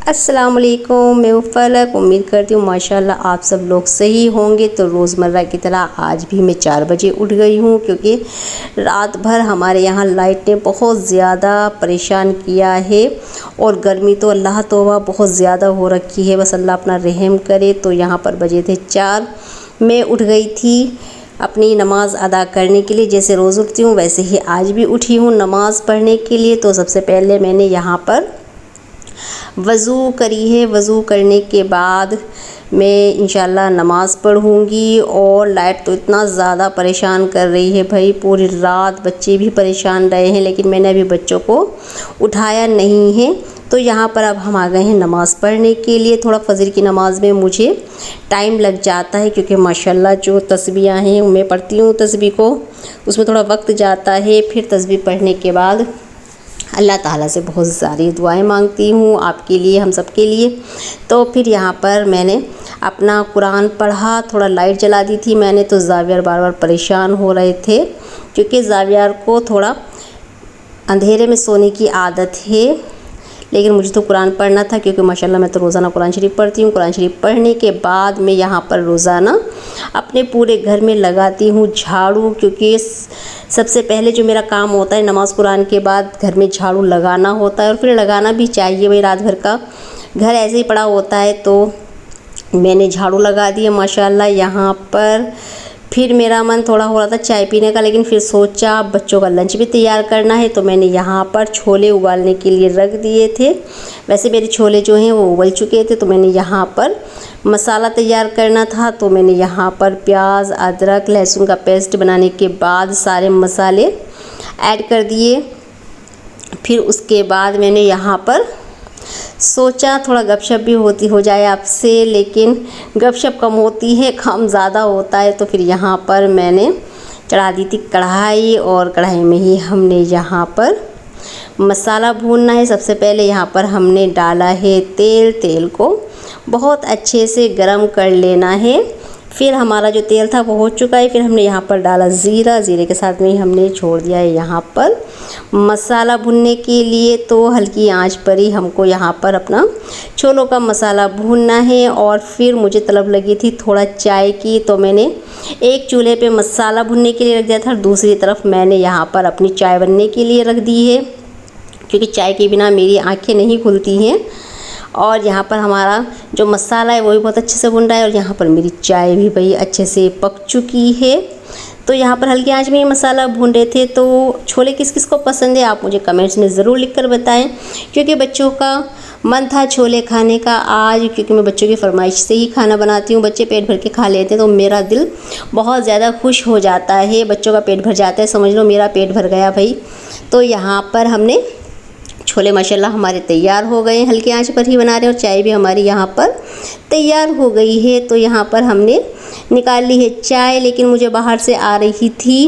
अस्सलाम वालेकुम, मैं फलक। उम्मीद करती हूँ माशाल्लाह आप सब लोग सही होंगे। तो रोज़मर्रा की तरह आज भी मैं 4 बजे उठ गई हूँ, क्योंकि रात भर हमारे यहाँ लाइट ने बहुत ज़्यादा परेशान किया है और गर्मी तो अल्लाह तौबा बहुत ज़्यादा हो रखी है। बस अल्लाह अपना रहम करे। तो यहाँ पर बजे थे 4, मैं उठ गई थी अपनी नमाज़ अदा करने के लिए। जैसे रोज़ उठती हूँ वैसे ही आज भी उठी हूँ नमाज़ पढ़ने के लिए। तो सबसे पहले मैंने यहाँ पर वज़ू करी है। वज़ू करने के बाद मैं इंशाल्लाह नमाज़ पढ़ूँगी। और लाइट तो इतना ज़्यादा परेशान कर रही है भाई, पूरी रात बच्चे भी परेशान रहे हैं, लेकिन मैंने अभी बच्चों को उठाया नहीं है। तो यहाँ पर अब हम आ गए हैं नमाज़ पढ़ने के लिए। थोड़ा फ़जर की नमाज़ में मुझे टाइम लग जाता है, क्योंकि माशाल्लाह जो तस्बीहां हैं मैं पढ़ती हूँ तस्बीह को, उसमें थोड़ा वक्त जाता है। फिर तस्बीह पढ़ने के बाद अल्लाह ताला से बहुत सारी दुआएं मांगती हूँ आपके लिए, हम सब के लिए। तो फिर यहाँ पर मैंने अपना कुरान पढ़ा। थोड़ा लाइट जला दी थी मैंने, तो ज़ावियार बार बार परेशान हो रहे थे, क्योंकि ज़ावियार को थोड़ा अंधेरे में सोने की आदत है। लेकिन मुझे तो कुरान पढ़ना था, क्योंकि माशाल्लाह मैं तो रोज़ाना कुरान शरीफ पढ़ती हूँ। कुरान शरीफ पढ़ने के बाद मैं यहाँ पर रोज़ाना अपने पूरे घर में लगाती हूँ झाड़ू, क्योंकि सबसे पहले जो मेरा काम होता है नमाज़ कुरान के बाद घर में झाड़ू लगाना होता है। और फिर लगाना भी चाहिए भाई, रात भर का घर ऐसे ही पड़ा होता है। तो मैंने झाड़ू लगा दिया माशाल्लाह यहाँ पर। फिर मेरा मन थोड़ा हो रहा था चाय पीने का, लेकिन फिर सोचा बच्चों का लंच भी तैयार करना है। तो मैंने यहाँ पर छोले उबालने के लिए रख दिए थे। वैसे मेरे छोले जो हैं वो उबल चुके थे। तो मैंने यहाँ पर मसाला तैयार करना था। तो मैंने यहाँ पर प्याज, अदरक, लहसुन का पेस्ट बनाने के बाद सारे मसाले ऐड कर दिए। फिर उसके बाद मैंने यहाँ पर सोचा थोड़ा गपशप भी हो जाए आपसे, लेकिन गपशप कम होती है, काम ज़्यादा होता है। तो फिर यहाँ पर मैंने चढ़ा दी थी कढ़ाई, और कढ़ाई में ही हमने यहाँ पर मसाला भूनना है। सबसे पहले यहाँ पर हमने डाला है तेल। तेल को बहुत अच्छे से गरम कर लेना है। फिर हमारा जो तेल था वो हो चुका है। फिर हमने यहाँ पर डाला ज़ीरा। ज़ीरे के साथ में हमने छोड़ दिया है यहाँ पर मसाला भुनने के लिए। तो हल्की आंच पर ही हमको यहाँ पर अपना छोलों का मसाला भूनना है। और फिर मुझे तलब लगी थी थोड़ा चाय की, तो मैंने एक चूल्हे पे मसाला भुनने के लिए रख दिया था, और दूसरी तरफ मैंने यहाँ पर अपनी चाय बनने के लिए रख दी है, क्योंकि चाय के बिना मेरी आँखें नहीं खुलती हैं। और यहाँ पर हमारा जो मसाला है वो भी बहुत अच्छे से भुन रहा है, और यहाँ पर मेरी चाय भी भाई अच्छे से पक चुकी है। तो यहाँ पर हल्की आंच में ये मसाला भून रहे थे। तो छोले किस किस को पसंद है आप मुझे कमेंट्स में ज़रूर लिखकर बताएं, क्योंकि बच्चों का मन था छोले खाने का आज, क्योंकि मैं बच्चों की फरमाइश से ही खाना बनाती हूँ। बच्चे पेट भर के खा लेते हैं तो मेरा दिल बहुत ज़्यादा खुश हो जाता है। बच्चों का पेट भर जाता है, समझ लो मेरा पेट भर गया भाई। तो यहाँ पर हमने छोले माशाल्लाह हमारे तैयार हो गए हैं, हल्की आंच पर ही बना रहे हैं। और चाय भी हमारी यहाँ पर तैयार हो गई है। तो यहाँ पर हमने निकाल ली है चाय, लेकिन मुझे बाहर से आ रही थी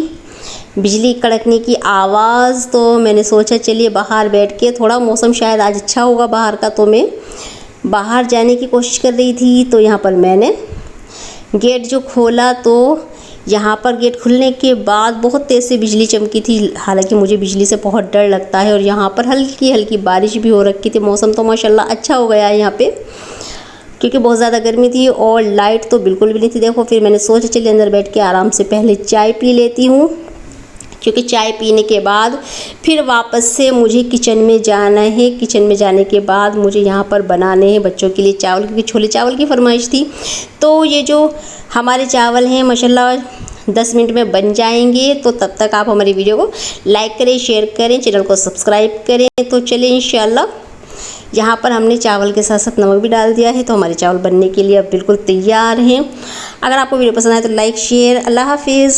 बिजली कड़कने की आवाज़। तो मैंने सोचा चलिए बाहर बैठ के, थोड़ा मौसम शायद आज अच्छा होगा बाहर का, तो मैं बाहर जाने की कोशिश कर रही थी। तो यहाँ पर मैंने गेट जो खोला, तो यहाँ पर गेट खुलने के बाद बहुत तेज़ से बिजली चमकी थी। हालांकि मुझे बिजली से बहुत डर लगता है। और यहाँ पर हल्की हल्की बारिश भी हो रखी थी। मौसम तो माशाल्लाह अच्छा हो गया है यहाँ पे, क्योंकि बहुत ज़्यादा गर्मी थी और लाइट तो बिल्कुल भी नहीं थी। देखो फिर मैंने सोचा चलिए अंदर बैठ के आराम से पहले चाय पी लेती हूँ, क्योंकि चाय पीने के बाद फिर वापस से मुझे किचन में जाना है। किचन में जाने के बाद मुझे यहाँ पर बनाने हैं बच्चों के लिए चावल, क्योंकि छोले चावल की फरमाइश थी। तो ये जो हमारे चावल हैं माशाल्लाह 10 मिनट में बन जाएंगे। तो तब तक आप हमारी वीडियो को लाइक करें, शेयर करें, चैनल को सब्सक्राइब करें। तो चलिए इंशाल्लाह यहाँ पर हमने चावल के साथ साथ नमक भी डाल दिया है। तो हमारे चावल बनने के लिए अब बिल्कुल तैयार हैं। अगर आपको वीडियो पसंद आए तो लाइक शेयर। अल्लाह हाफिज़।